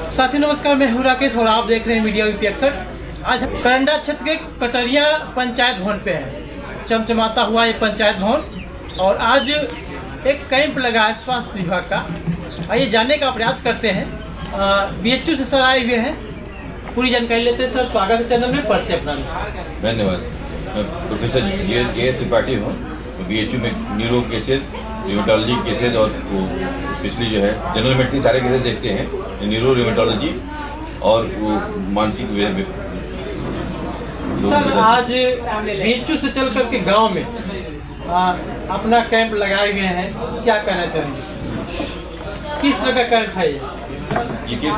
साथी नमस्कार, मैं हूँ राकेश और आप देख रहे हैं मीडिया यूपी 61। आज हम करंडा क्षेत्र के कटरिया पंचायत भवन पे हैं। चमचमाता हुआ ये पंचायत भवन और आज एक कैंप लगा है स्वास्थ्य विभाग का। आइए जानने का प्रयास करते हैं। बीएचयू से सर आए हुए हैं, पूरी जानकारी लेते हैं। सर स्वागत है चैनल में, परिचय अपना। धन्यवाद। मैं प्रोफेसर ये त्रिपाठी हूँ। बीएचयू में न्यूरो केसेज, न्यूरोलॉजी केसेज और वो स्पेशली जो है जनरल मेडिसिन सारे केसेज देखते हैं। न्यूरो न्यूरोलॉजी और वो मानसिक सर आज बीएचयू से चल करके गांव में अपना कैंप लगाए हुए हैं, क्या कहना चाहेंगे? किस तरह का कैंप है ये केस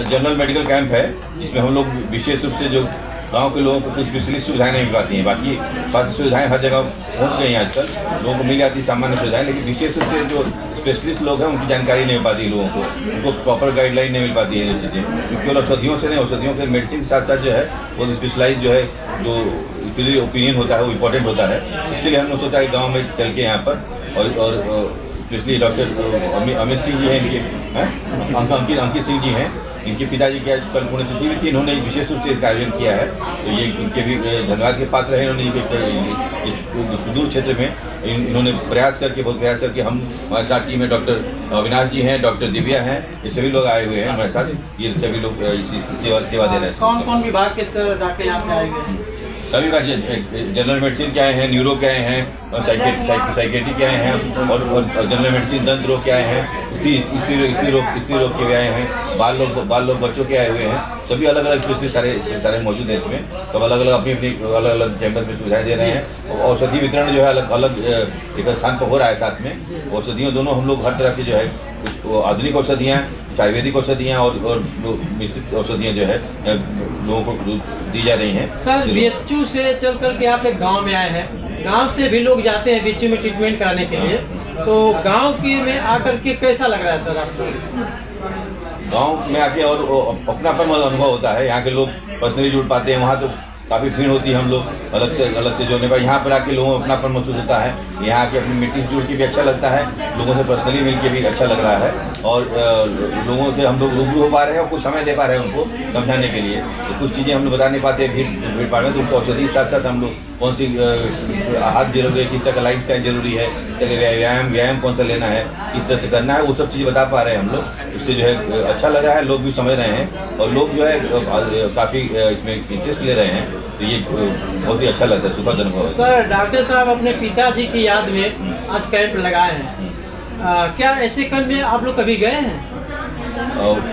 जनरल मेडिकल कैंप है, जिसमें हम लोग विशेष रूप से जो गांव के लोगों को कुछ स्पेशलिस्ट सुविधाएं नहीं मिल पाती हैं। बाकी स्वास्थ्य सुविधाएं हर जगह पहुंच गई हैं आजकल, लोगों को मिल जाती सामान्य सुविधाएं, लेकिन विशेष रूप से जो स्पेशलिस्ट लोग हैं उनकी जानकारी नहीं मिल पाती लोगों को, उनको प्रॉपर गाइडलाइन नहीं मिल पाती है ये चीज़ें। केवल औषधियों से नहीं, औषधियों के मेडिसिन के साथ साथ जो है बहुत स्पेशलाइज जो है जो ओपिनियन होता है वो इम्पोर्टेंट होता है। इसके लिए हमने सोचा कि गाँव में चल के यहाँ पर और स्पेशली डॉक्टर अमित सिंह जी हैं, इनके अंकित सिंह जी हैं, इनके पिताजी की आज कल पुण्यतिथि भी थी। इन्होंने विशेष रूप से इसका आयोजन किया है, तो ये इनके भी धन्यवाद के पात्र हैं। इन्होंने इस सुदूर क्षेत्र में इन्होंने बहुत प्रयास करके हमारे साथ टीम में डॉक्टर अविनाश जी हैं, डॉक्टर दिव्या हैं, ये सभी लोग आए हुए हैं हमारे साथ। ये सभी लोग सेवा दे रहे हैं। कौन कौन विभाग के सर डॉक्टर यहाँ पे आए हुए? सभी का जनरल मेडिसिन के आए हैं, न्यूरो के आए हैं, और साइकेट्री के आए हैं, और जनरल मेडिसिन दंत रोग के आए हैं, स्त्री रोग के भी आए हैं, बाल लोग बच्चों के आए हुए हैं। सभी अलग अलग स्पेशलिस्ट सारे मौजूद हैं इसमें। सब अलग अलग अपनी अलग अलग चैम्बर में सुविधाएं दे रहे हैं। औषधि वितरण जो है अलग अलग एक स्थान पर हो रहा है। साथ में औषधियों दोनों हम लोग हर तरह की जो है आधुनिक औषधियाँ, आयुर्वेदिक औषधियाँ और मिश्रित औषधियाँ जो है लोगों को दी जा रही हैं। सर बीएचयू से चल करके आप एक गाँव में आए हैं, गांव से भी लोग जाते हैं बीएचयू में ट्रीटमेंट कराने के लिए, तो गांव के में आकर के कैसा लग रहा है सर आपको? गांव में आके और अपनापन अनुभव होता है। यहाँ के लोग पर्सनली जुड़ पाते हैं। वहाँ तो काफ़ी भीड़ होती है, हम लोग अलग से जोड़ने पर यहाँ पर आके लोगों को अपनापन महसूस होता है। यहाँ आके अपनी मिट्टी से जुड़ के भी अच्छा लगता है, लोगों से पर्सनली मिल के भी अच्छा लग रहा है, और लोगों से हम लोग रूबरू हो पा रहे हैं और कुछ समय दे पा रहे हैं उनको समझाने के लिए। तो कुछ चीज़ें हम लोग बता नहीं पाते भीड़ भाड़ में, तो उनको औषधि के साथ साथ हम लोग कौन सी आहार जरूरी है, किस तरह का लाइफ स्टाइल जरूरी है, व्यायाम कौन सा लेना है, किस तरह से करना है, वो सब चीज़ बता पा रहे हैं हम लोग। इससे जो है अच्छा लग रहा है, लोग भी समझ रहे हैं और लोग जो है काफ़ी इसमें इंटरेस्ट ले रहे हैं। तो ये बहुत ही अच्छा लगता है, सुखद अनुभव है। सर डॉक्टर साहब अपने पिताजी की याद में आज कैंप लगाए हैं, क्या ऐसे कैंप में आप लोग कभी गए हैं?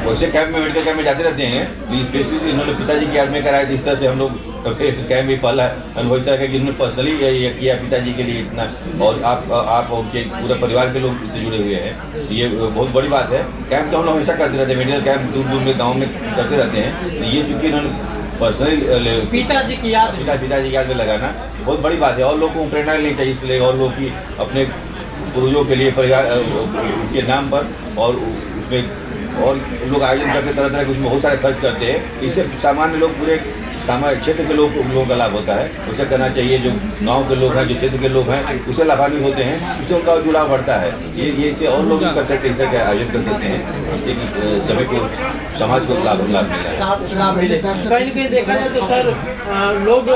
वैसे कैंप में मेडिकल कैंप में जाते रहते हैं, स्पेशली इन्होंने पिताजी की याद में कराया। जिस तरह से हम लोग कैंप भी पहला अनुभव इस तरह का कि इन्होंने पर्सनली ये किया पिताजी के लिए इतना, और आप उनके पूरे परिवार के लोग इससे जुड़े हुए हैं। ये बहुत बड़ी बात है। कैंप तो हम लोग हमेशा करते रहते हैं, मेडिकल कैंप दूर दूर में गाँव में करते रहते हैं। ये चूँकि इन्होंने पर्सनली पिताजी की याद में लगाना बहुत बड़ी बात है, और लोगों को प्रेरणा लेनी चाहिए। इसलिए और लोग की अपने पूर्वजों के लिए परिवार के नाम पर और उसमें और लोग आयोजन करके तरह तरह के उसमें बहुत सारे खर्च करते हैं। इससे सामान्य लोग पूरे सामान्य क्षेत्र के लोगों का लाभ होता है। उसे करना चाहिए। जो गांव के लोग हैं, जो क्षेत्र के लोग हैं, उसे लाभान्वित होते हैं, उससे उनका जुड़ाव बढ़ता है। ये इससे और लोग कर सकते हैं, इससे आयोजन कर सकते हैं, जिससे कि सभी को समाज को लाभ मिले। कहीं न कहीं देखा जाए तो सर लोग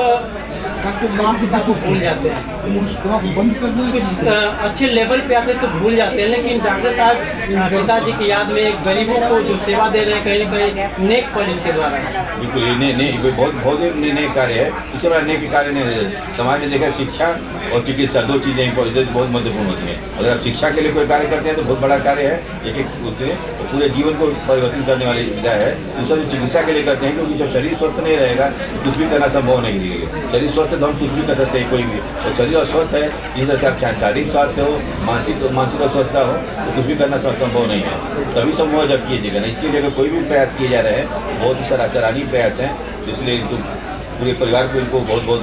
माँ पिता को भूल जाते हैं, कुछ अच्छे लेवल पे आते तो भूल जाते हैं, लेकिन डॉक्टर साहब पिताजी की याद में गरीबों को जो सेवा दे रहे हैं, कहीं न कहीं नेक पल इनके द्वारा। बिल्कुल ये बहुत ही नेक कार्य है। इससे बड़ा नेक कार्य नहीं है। समाज में देखा शिक्षा और चिकित्सा दो चीज़ें बहुत महत्वपूर्ण होती हैं। अगर आप शिक्षा के लिए कोई कार्य करते हैं तो बहुत बड़ा कार्य है, एक पूरे जीवन को परिवर्तन करने वाली विधा है। दूसरा जो चिकित्सा के लिए करते हैं, क्योंकि जब शरीर स्वस्थ नहीं रहेगा तो कुछ भी करना संभव नहीं है। शरीर स्वस्थ है तो हम कुछ भी कर सकते हैं, कोई भी। और शरीर अस्वस्थ है, इस तरह से आप चाहे शारीरिक स्वास्थ्य हो, मानसिक अस्वस्थता हो, तो कुछ भी करना संभव नहीं है। तभी संभव जब कीजिएगा ना। इसके लिए अगर कोई भी प्रयास किए जा रहे हैं, बहुत ही सराहनीय प्रयास हैं। इसलिए पूरे परिवार को इनको बहुत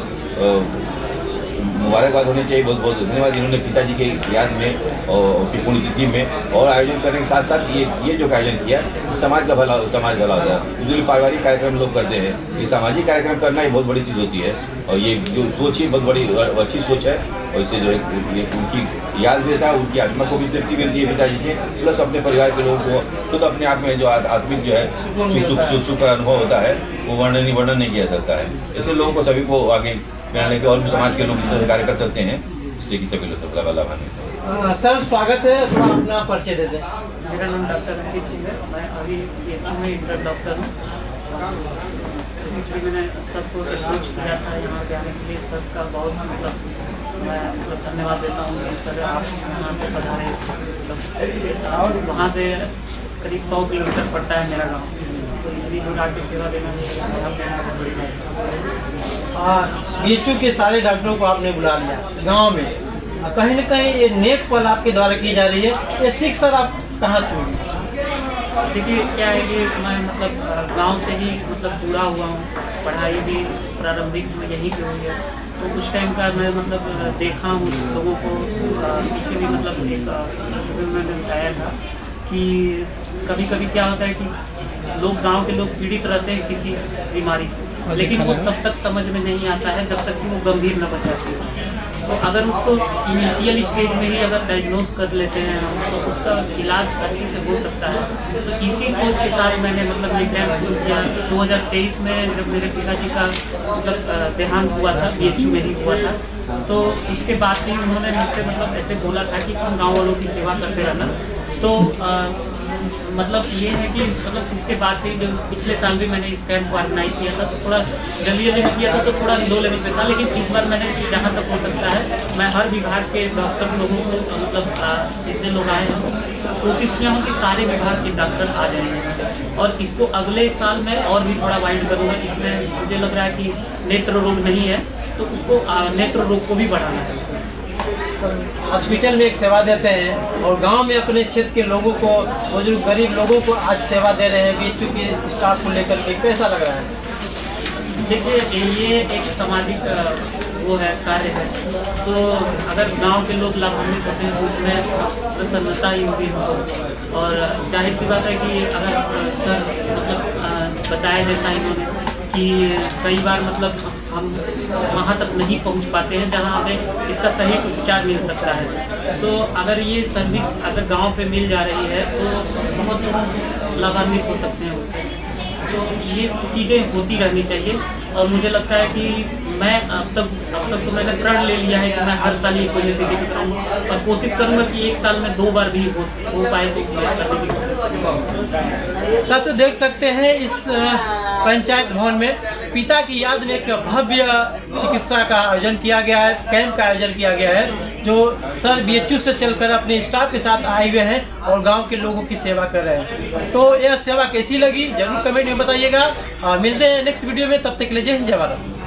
मुबारकबाद होनी चाहिए। बहुत धन्यवाद इन्होंने पिताजी के याद में और उनकी पुण्यतिथि में और आयोजन करने के साथ साथ ये जो आयोजन किया, समाज भला हो जाता है। जो पारिवारिक कार्यक्रम लोग करते हैं, ये सामाजिक कार्यक्रम करना ये बहुत बड़ी चीज़ होती है। और ये जो सोच है बहुत बड़ी अच्छी सोच है, और इससे जो है उनकी याद भी रहता है, उनकी आत्मा को भी तृप्ति मिलती है पिताजी से, प्लस अपने परिवार के लोगों को खुद अपने आप में जो आत्मिक जो है सुख का अनुभव होता है वो वर्णन नहीं किया सकता है। ऐसे लोगों को सभी को आगे बढ़ाने के और भी समाज के लोग इस तरह से कार्य कर सकते हैं, जिससे कि सभी लोग लाभान्वित। सर स्वागत है, थोड़ा अपना परिचय दे दें। मेरा नाम डॉक्टर रणदीप सिंह है। मैं अभी PHU में इंटर डॉक्टर हूँ। बेसिकली मैंने सबको अप्रोच किया था यहाँ पे आने के लिए, सबका बहुत मैं धन्यवाद देता हूँ कि सर आप यहाँ पे पधारे। और वहाँ से करीब 100 किलोमीटर पड़ता है मेरा गाँव, तो इतनी दूर आके सेवा देना बहुत बड़ी बात है। PHU के सारे डॉक्टरों को आपने बुला लिया गाँव में, कहीं न कहीं ये नेक पल आपके द्वारा की जा रही है, ये सीख सर आप कहाँ से हुई? देखिए क्या है कि मैं गांव से ही जुड़ा हुआ हूँ, पढ़ाई भी प्रारंभिक में यहीं पे हुई है, तो उस टाइम का मैं देखा हूँ लोगों को। पीछे भी एक मैंने बताया था कि कभी कभी क्या होता है कि गांव के लोग पीड़ित रहते हैं किसी बीमारी से, लेकिन वो तब तक समझ में नहीं आता है जब तक कि वो गंभीर न बन जाती है। तो अगर उसको इनिशियल स्टेज में ही अगर डायग्नोज कर लेते हैं हम, तो उसका इलाज अच्छे से हो सकता है। तो इसी सोच के साथ मैंने ये कैंप शुरू किया 2023 में, जब मेरे पिताजी का देहांत हुआ था, PHU में ही हुआ था। तो उसके बाद से ही उन्होंने मुझसे ऐसे बोला था कि तुम गाँव वालों की सेवा करते रहना। तो ये है कि इसके बाद से जो पिछले साल भी मैंने इस कैंप को ऑर्गेनाइज किया था, तो थोड़ा जल्दी में किया था, तो थोड़ा लो लेवल पे था, लेकिन इस बार मैंने जहाँ तक हो सकता है मैं हर विभाग के डॉक्टर लोगों को जितने लोग आए हैं कोशिश किया हूँ कि सारे विभाग के डॉक्टर आ जाएंगे, और इसको अगले साल मैं और भी थोड़ा वाइड करूँगा। इसमें मुझे लग रहा है कि नेत्र रोग नहीं है, तो उसको नेत्र रोग को भी बढ़ाना है। हॉस्पिटल में एक सेवा देते हैं और गांव में अपने क्षेत्र के लोगों को, बुजुर्ग गरीब लोगों को आज सेवा दे रहे हैं PHU के स्टाफ को लेकर के, कैसा लग रहा है? देखिए ये एक सामाजिक वो है कार्य है, तो अगर गांव के लोग लाभान्वित होते हैं तो उसमें प्रसन्नता ही होगी। और जाहिर सी बात है कि अगर सर बताया जैसा इन्होंने कि कई बार हम वहाँ तक नहीं पहुँच पाते हैं जहाँ हमें इसका सही उपचार मिल सकता है। तो अगर ये सर्विस अगर गांव पे मिल जा रही है तो बहुत लोग लाभान्वित हो सकते हैं उससे। तो ये चीज़ें होती रहनी चाहिए, और मुझे लगता है कि मैं अब तक तो मैंने प्रण ले लिया है कि मैं हर साल ये पुण्यतिथि भी करूँगा, और कोशिश करूँगा कि एक साल में 2 बार भी हो पाए तो करने की कोशिश करूँगा। साथियों देख सकते हैं इस पंचायत भवन में पिता की याद में एक भव्य चिकित्सा का आयोजन किया गया है, कैंप का आयोजन किया गया है, जो सर PHU से चलकर अपने स्टाफ के साथ आए हुए हैं और गांव के लोगों की सेवा कर रहे हैं। तो यह सेवा कैसी लगी जरूर कमेंट में बताइएगा, और मिलते हैं नेक्स्ट वीडियो में। तब तक के लिए जय हिंद, जय भारत।